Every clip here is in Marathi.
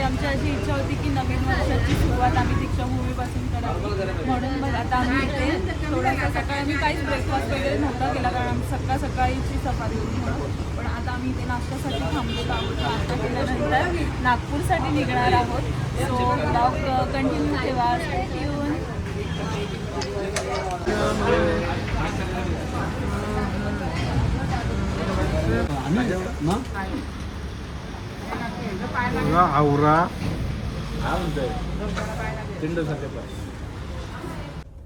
आमची अशी इच्छा होती की नवीन वर्षाची सुरुवात आम्ही दीक्षाभूमीपासून करावी, म्हणून बघ आता आम्ही इथे थोडासा सकाळी आम्ही काहीच ब्रेकफास्ट वगैरे नव्हता केला कारण आम्ही सकाळीची सफारी होती म्हणून. पण आता आम्ही इथे नाश्त्यासाठी थांबलेलो आहोत. नाश्ता केल्यानंतर नागपूरसाठी निघणार आहोत. सो ब्लॉग कंटिन्यू ठेवा. आवरा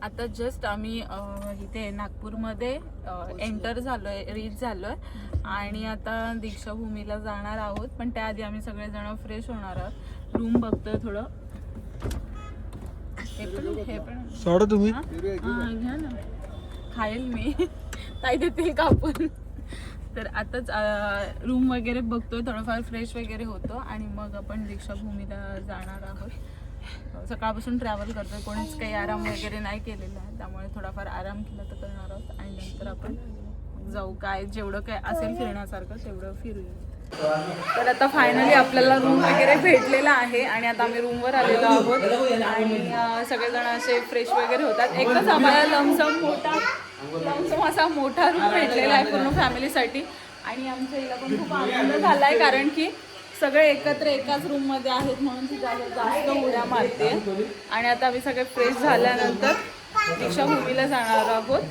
आता जस्ट आम्ही इथे नागपूरमध्ये एंटर झालोय, रीच झालोय आणि आता दीक्षाभूमीला जाणार आहोत. पण त्याआधी आम्ही सगळेजण फ्रेश होणार आहोत. रूम बघतोय थोडं. हे पण सोडा तुम्ही घ्या ना, खाईल मी. ताई देतील कापून. तर आताच रूम वगैरे बघतोय, थोडंफार फ्रेश वगैरे होतो आणि मग आपण दीक्षाभूमीला जाणार आहोत. सकाळपासून ट्रॅव्हल करतोय, कोणीच काही आराम वगैरे नाही केलेला आहे, त्यामुळे थोडाफार आराम केला तर करणार आहोत आणि नंतर आपण जाऊ. काय जेवढं काय असेल फिरण्यासारखं तेवढं फिरूया. तर आता फायनली आपल्याला रूम वगैरे भेटलेला आहे आणि आता आम्ही रूमवर आलेलो आहोत आणि सगळेजण असे फ्रेश वगैरे होतात. एकच आम्हाला लमसम असा मोठा रूम भेटलेला आहे पूर्ण फॅमिलीसाठी आणि आमच्या हिला पण खूप आनंद झाला आहे कारण की सगळे एकत्र एकाच रूममध्ये आहेत म्हणून ती जास्त उड्या मारते. आणि आता आम्ही सगळे फ्रेश झाल्यानंतर दीक्षाभूमीला जाणार आहोत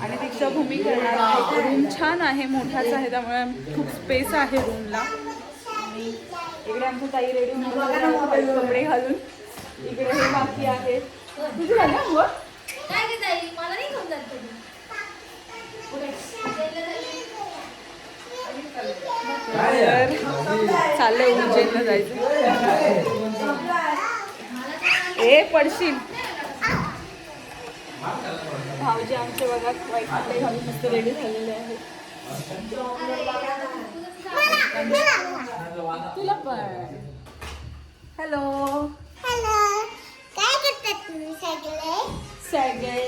आणि दीक्षाभूमी करणार आहोत. रूम छान आहे, मोठाच आहे, त्यामुळे खूप स्पेस आहे रूमला. आणि इकडे आमचं ताई रेडी म्हणून कपडे घालून इकडे हे बाकी आहे. तुझी झाली अंघोळ? चाललंय उज्जैनला जायचं. ए पडशील. भाऊजी आमचे बघा वाईट कपडे घालून मस्त रेडी झालेले आहेत. तुला पण हॅलो हॅलो, काय करतात तुम्ही सगळे?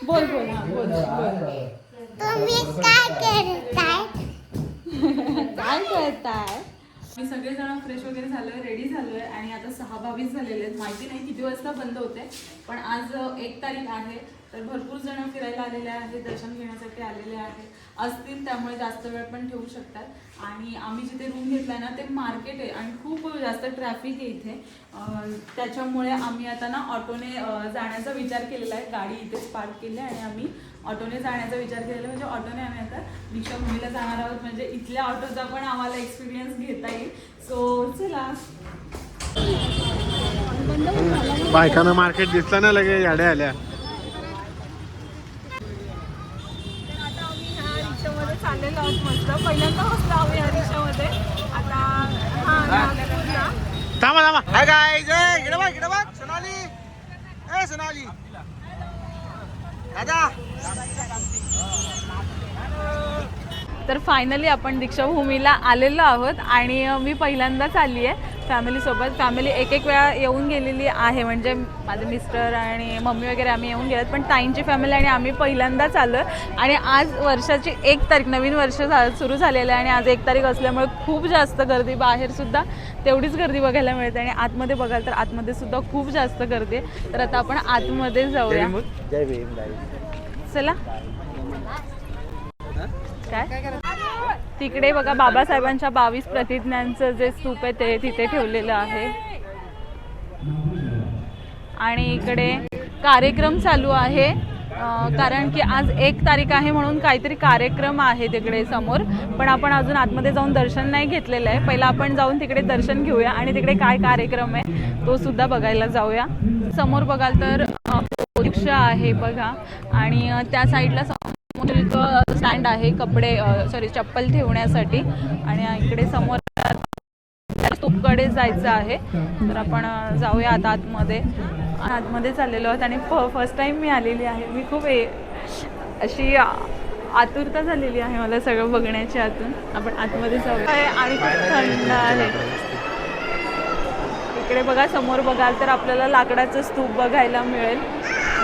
बोल बोल हा बोल बोल. तुम्ही काय करताय? काय करताय? मी सगळेजण फ्रेश वगैरे झालोय, रेडी झालोय आणि आता 6:22 झालेले आहेत. माहिती नाही किती वाजता बंद होते, पण आज 1 तारीख आहे तर भरपूर जण फिरायला आलेले आहेत, दर्शन घेण्यासाठी आलेले आहेत असतील, त्यामुळे जास्त वेळ पण ठेवू शकतात. आणि आम्ही जिथे रूम घेतला ना ते मार्केट आहे आणि खूप जास्त ट्रॅफिक आहे इथे, त्याच्यामुळे आम्ही आता ना ऑटोने जाण्याचा विचार केलेला आहे. गाडी इथेच पार्क केली आणि आम्ही ऑटोने जाण्याचा विचार केलेला, म्हणजे ऑटोने आम्ही आता दीक्षाभूमीला जाणार आहोत, म्हणजे इथल्या ऑटोचा पण आम्हाला एक्सपिरियन्स घेता येईल. सो चला. बायकांना मार्केट दिसलं ना लगे याड्या आल्या. चाललेलो आहोत मस्त. पहिल्यांदा बसलो आम्ही या रिक्षामध्ये. आता नागपूरला थांबा हाय गाईज, इकडे बघ सोनाली, ए सोनाली दादा. तर फायनली आपण दीक्षाभूमीला आलेलो आहोत आणि मी पहिल्यांदाच आली आहे फॅमिलीसोबत. फॅमिली एक वेळा येऊन गेलेली आहे, म्हणजे माझे मिस्टर आणि मम्मी वगैरे आम्ही येऊन गेलेत, पण ताईंची फॅमिली आणि आम्ही पहिल्यांदाच आलो आहे. आणि आज वर्षाची 1 तारीख, नवीन वर्ष सुरू झालेलं आहे आणि आज 1 तारीख असल्यामुळे खूप जास्त गर्दी. बाहेरसुद्धा तेवढीच गर्दी बघायला मिळते आणि आतमध्ये बघाल तर आतमध्ये सुद्धा खूप जास्त गर्दी आहे. तर आता आपण आतमध्ये जाऊया. चला. काय तिकडे बघा बाबासाहेबांच्या 22 प्रतिज्ञांचं जे स्तूप आहे ते तिथे ठेवलेलं आहे आणि इकडे कार्यक्रम चालू आहे कारण की आज 1 तारीख आहे म्हणून काहीतरी कार्यक्रम आहे तिकडे समोर. पण आपण अजून आतमध्ये जाऊन दर्शन नाही घेतलेलं आहे. पहिला आपण जाऊन तिकडे दर्शन घेऊया आणि तिकडे काय कार्यक्रम आहे तो सुद्धा बघायला जाऊया. समोर बघाल तर रिक्षा आहे बघा आणि त्या साईडला स्टँड आहे चप्पल ठेवण्यासाठी आणि इकडे समोर स्तूपकडे जायचं आहे. तर आपण जाऊया आता आतमध्ये चाललेलो आहोत आणि फर्स्ट टाइम मी आलेली आहे. मी खूप अशी आतुरता झालेली आहे मला सगळं बघण्याची. आतून आपण आतमध्ये जाऊया आणि खूप थंड आहे. इकडे बघा समोर बघाल तर आपल्याला लाकडाचं स्तूप बघायला मिळेल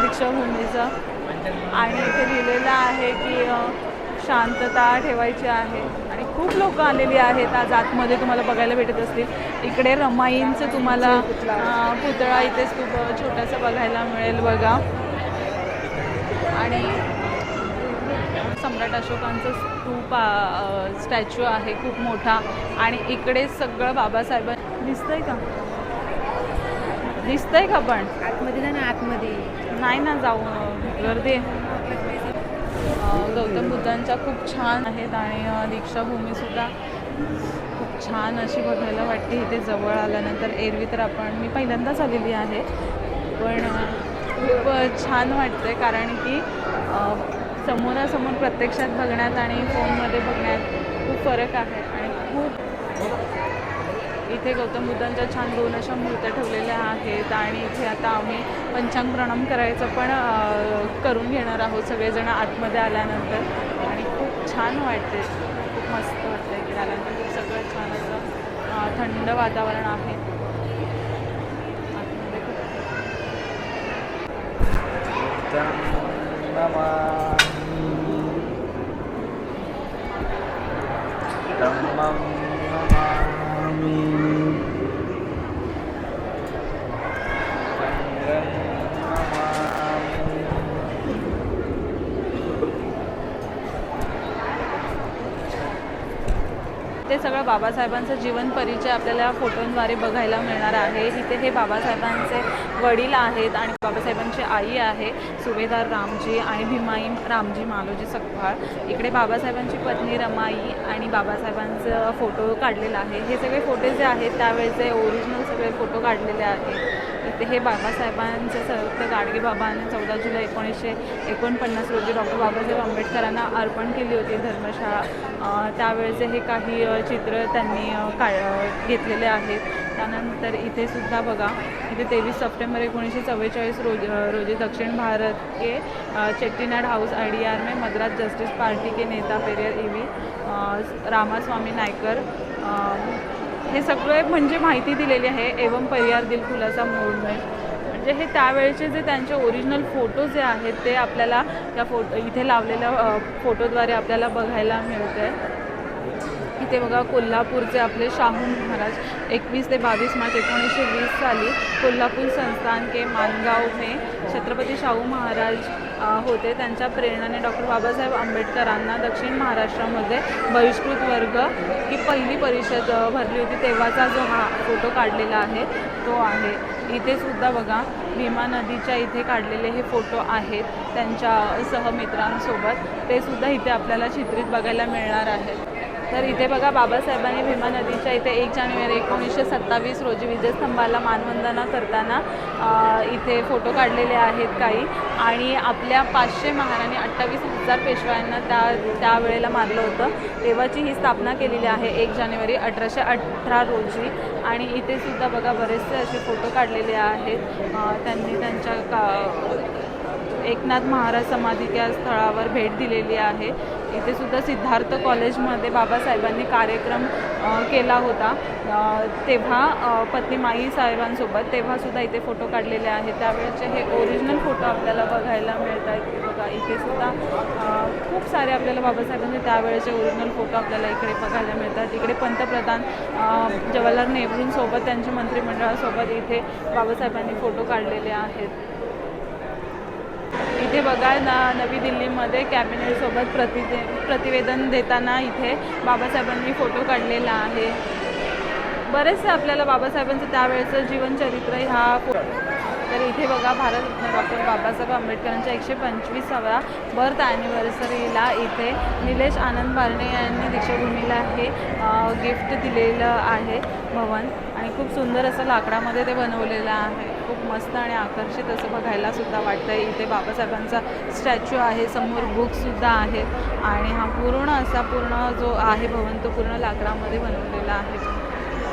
दीक्षाभूमीचं आणि इथे लिहिलेलं आहे की शांतता ठेवायची आहे आणि खूप लोक आलेली आहेत आज आतमध्ये, तुम्हाला बघायला भेटत असतील. इकडे रमाईंचं तुम्हाला पुतळा इथेच खूप छोटासा बघायला मिळेल बघा. आणि सम्राट अशोकांचं स्तूप स्टॅच्यू आहे खूप मोठा. आणि इकडे सगळं बाबासाहेब दिसतंय का, दिसतंय का? पण आतमध्ये ना, आतमध्ये नाही ना, जाऊ गर्दी. गौतम बुद्धांच्या खूप छान आहेत आणि दीक्षाभूमीसुद्धा खूप छान अशी बघायला वाटते इथे जवळ आल्यानंतर. एरवी तर मी पहिल्यांदाच आलेली आहे, पण खूप छान वाटतं कारण की समोरासमोर प्रत्यक्षात बघण्यात आणि फोनमध्ये बघण्यात खूप फरक आहे. आणि खूप इथे गौतम बुद्धांच्या छान 2 अशा मूर्त्या ठेवलेल्या आहेत. आणि इथे आता आम्ही पंचांग प्रणाम करायचं पण करून घेणार आहोत सगळेजण आतमध्ये आल्यानंतर. आणि खूप छान वाटते, खूप मस्त वाटतं इकडे आल्यानंतर. खूप सगळं छान असं थंड वातावरण आहे आतमध्ये. ते सगळं बाबासाहेबांचं जीवन परिचय आपल्याला फोटोंद्वारे बघायला मिळणार आहे. इथे हे बाबासाहेबांचे वडील आहेत आणि बाबासाहेबांची आई आहे सुभेदार रामजी आणि भीमाई रामजी मालोजी सकपाळ. इकडे बाबासाहेबांची पत्नी रमाई आणि बाबासाहेबांचं फोटो काढलेला आहे. हे सगळे फोटो जे आहेत त्यावेळेचे ओरिजिनल सगळे फोटो काढलेले आहेत. इथे हे बाबासाहेबांचे संयुक्त गाडगे बाबांनी 14 जुलै 1949 रोजी डॉक्टर बाबासाहेब आंबेडकरांना अर्पण केली होती धर्मशाळा. त्यावेळेचे हे काही चित्र त्यांनी घेतलेले आहेत. त्यानंतर इथे सुद्धा बघा, इथे 23 सप्टेंबर 1944 रोजी दक्षिण भारत के चेट्टीनाड हाउस IDR में मद्रास जस्टिस पार्टी के नेता पेरियर EV रामास्वामी नायकर हे सगळे म्हणजे माहिती दिलेली आहे. एवं परियार दिल खुलासा मूवमेंट म्हणजे हे त्यावेळेचे जे त्यांचे ओरिजिनल फोटो जे आहेत ते आपल्याला त्या इथे लावलेल्या फोटोद्वारे आपल्याला बघायला मिळते. इथे बघा कोल्हापूरचे आपले शाहू महाराज 21 ते 22 मार्च 1920 साली कोल्हापूर संस्थान के मानगाव में छत्रपती शाहू महाराज होते. त्यांच्या प्रेरणेने डॉक्टर बाबासाहेब आंबेडकरांना दक्षिण महाराष्ट्रामध्ये बहिष्कृत वर्ग ही पहिली परिषद भरली होती तेव्हाचा जो हा फोटो काढलेला आहे तो आहे. इथे सुद्धा बघा भीमा नदीच्या इथे काढलेले हे फोटो आहेत त्यांच्या सहमित्रांसोबत. ते सुद्धा इथे आपल्याला चित्रित बघायला मिळणार आहेत. तर इथे बघा बाबासाहेबांनी भीमा नदीच्या इथे 1 जानेवारी 1927 रोजी विजयस्तंभाला मानवंदना करताना इथे फोटो काढलेले आहेत काही. आणि आपल्या 500 महाराणी 28,000 पेशव्यांना त्यावेळेला मारलं होतं तेव्हाची ही स्थापना केलेली आहे 1 जानेवारी 1818 रोजी. आणि इथे सुद्धा बघा बरेचसे असे फोटो काढलेले आहेत. त्यांनी त्यांच्या एकनाथ महाराज समाधी त्या स्थळावर भेट दिलेली आहे. इथे सुद्धा सिद्धार्थ कॉलेजमध्ये बाबासाहेबांनी कार्यक्रम केला होता तेव्हा पत्नी माई साहेबांसोबत, तेव्हासुद्धा इथे फोटो काढलेले आहेत. त्यावेळेचे हे ओरिजिनल फोटो आपल्याला बघायला मिळत आहेत. बघा इथे सुद्धा खूप सारे आपल्याला बाबासाहेबांचे त्यावेळेचे ओरिजिनल फोटो आपल्याला इकडे बघायला मिळतात. इकडे पंतप्रधान जवाहरलाल नेहरूंसोबत त्यांच्या मंत्रिमंडळासोबत इथे बाबासाहेबांनी फोटो काढलेले आहेत. इथे बघा नवी दिल्लीमध्ये कॅबिनेटसोबत प्रतिवेदन देताना इथे बाबासाहेबांनी फोटो काढलेला आहे. बरेचसे आपल्याला बाबासाहेबांचं त्यावेळेचं जीवनचरित्र तर इथे बघा भारतरत्न डॉक्टर बाबासाहेब आंबेडकरांच्या 125व्या बर्थ ॲनिव्हर्सरीला इथे निलेश आनंद बारणे यांनी दीक्षाभूमीला हे गिफ्ट दिलेलं आहे भवन. आणि खूप सुंदर असं लाकडामध्ये ते बनवलेलं आहे. खूप मस्त आणि आकर्षित असं बघायला सुद्धा वाटतं. इथे बाबासाहेबांचा स्टॅच्यू आहे, समोर बुकसुद्धा आहेत. आणि हा पूर्ण जो आहे भवन तो पूर्ण लाकडामध्ये बनवलेला आहे.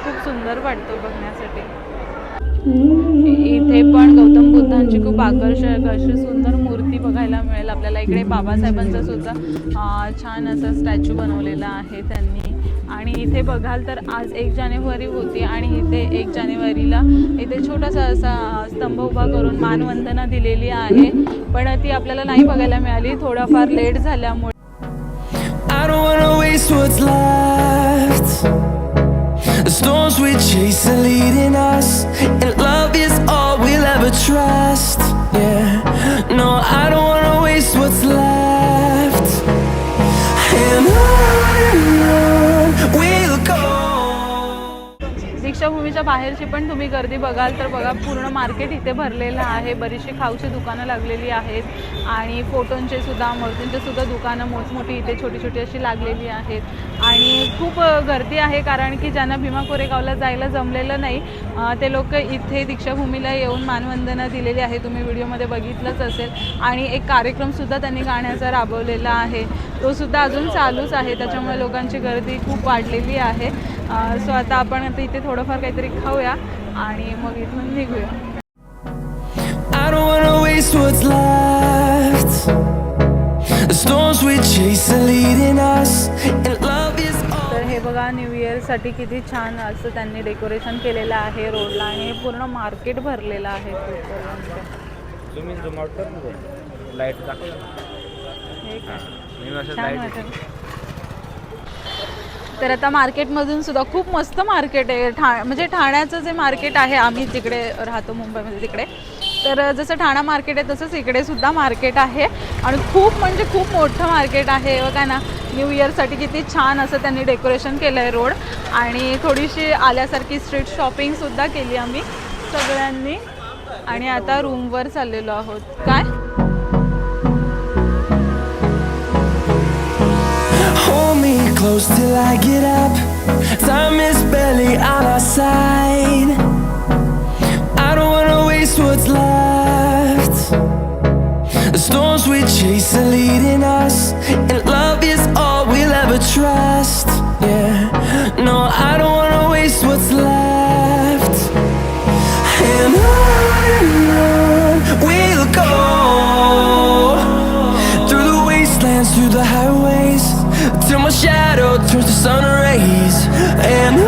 खूप सुंदर वाटतो बघण्यासाठी. इथे पण गौतम बुद्धांची खूप आकर्षक अशी सुंदर मूर्ती बघायला मिळेल आपल्याला. इकडे बाबासाहेबांचा सुद्धा छान असा स्टॅच्यू बनवलेला आहे त्यांनी. आणि इथे बघाल तर आज 1 जानेवारी होती आणि इथे 1 जानेवारीला इथे छोटासा असा स्तंभ उभा करून मानवंदना दिलेली आहे, पण ती आपल्याला नाही बघायला मिळाली थोडाफार लेट झाल्यामुळे. storms we chase are leading us, and love is all we'll ever trust. Yeah, no, I don't wanna waste what's left, and on we'll go. दीक्षाभूमीच्या बाहेरची पण तुम्ही गर्दी बघाल तर बघा, पूर्ण मार्केट इथे भरलेलं आहे. बरीचशी खाऊची दुकानं लागलेली आहेत आणि फोटोंचे सुद्धा, मूर्तींचे सुद्धा दुकानं मोठमोठी इथे छोटी छोटी अशी लागलेली आहेत. आणि खूप गर्दी आहे, कारण की ज्यांना भीमा कोरेगावला जायला जमलेलं नाही ते लोक इथे दीक्षाभूमीला येऊन मानवंदना दिलेली आहे. तुम्ही व्हिडिओमध्ये बघितलंच असेल. आणि एक कार्यक्रमसुद्धा त्यांनी गाण्याचा राबवलेला आहे, तो सुद्धा अजून चालूच आहे. त्याच्यामुळे लोकांची गर्दी खूप वाढलेली आहे. सो आता आपण आता इथे थोडंफार काहीतरी खाऊया आणि मग इथून निघूया. I don't wanna waste what's left. The storms we chase are leading us, and love is all. तर हे बघा, न्यू इयरसाठी किती छान असं त्यांनी डेकोरेशन केलेलं आहे रोडला, आणि पूर्ण मार्केट भरलेलं आहे खूपपर्यंत. तुम्ही झूम आउट कर ना, लाईट दाखव. हे काय मी असं छान लाईट वाटेल. तर आता मार्केटमधून सुद्धा खूप मस्त मार्केट आहे. म्हणजे ठाण्याचं जे मार्केट आहे, आम्ही तिकडे राहतो मुंबईमध्ये तिकडे, तर जसं ठाणा मार्केट आहे तसंच इकडे सुद्धा मार्केट आहे. आणि खूप म्हणजे खूप मोठं मार्केट आहे बघा ना. न्यू इयरसाठी किती छान असं त्यांनी डेकोरेशन केलं आहे रोड. आणि थोडीशी आल्यासारखी स्ट्रीट शॉपिंगसुद्धा केली आम्ही सगळ्यांनी. आणि आता रूमवर चाललेलो आहोत. काय Hold me close till I get up. Time is barely on our side. I don't wanna waste what's left. The storms we chase are leading us, and love is all we'll ever trust. Yeah, no, I don't wanna waste what's left, and on we'll go. Through the wastelands, through the highways, till my shadow turns to sun rays, and